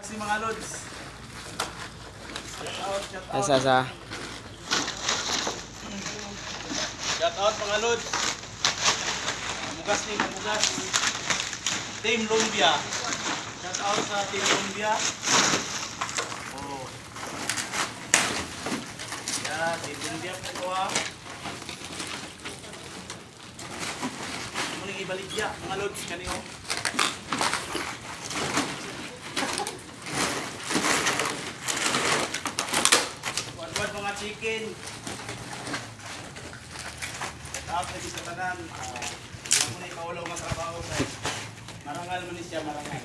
Si mga lods. Shout out, shout out. Sa Shout out mga lods. Mugas ni mugas. Team Lumbia. Shout out sa Team Lumbia. Oh. Yeah, Team Lumbia po ko ha. Muling ibaligya mga lods kaniyo. Buat mga chicken. Shout out sa tanan. Hindi mo na ipawalaw ng trabaho sa marangal man siya, marangal.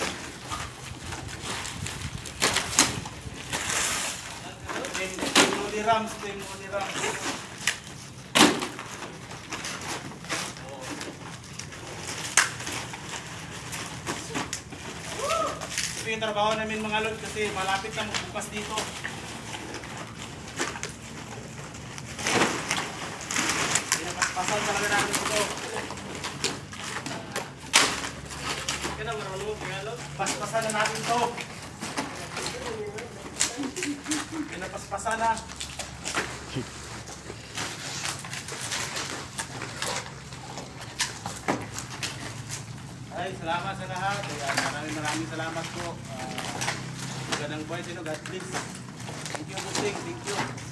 Team Lodi Rams, Team Lodi Rams. Ito yung trabaho namin mga lod kasi malapit na magbukas dito. Pinapaspasan talaga namin ito. Kaya marunong mga lod. Paspasan na natin ito. Pinapaspasan na. Ay, salamat sa lahat. Maraming salamat po. Magandang buhay sa inyo. God bless. Thank you, Busing. Thank you.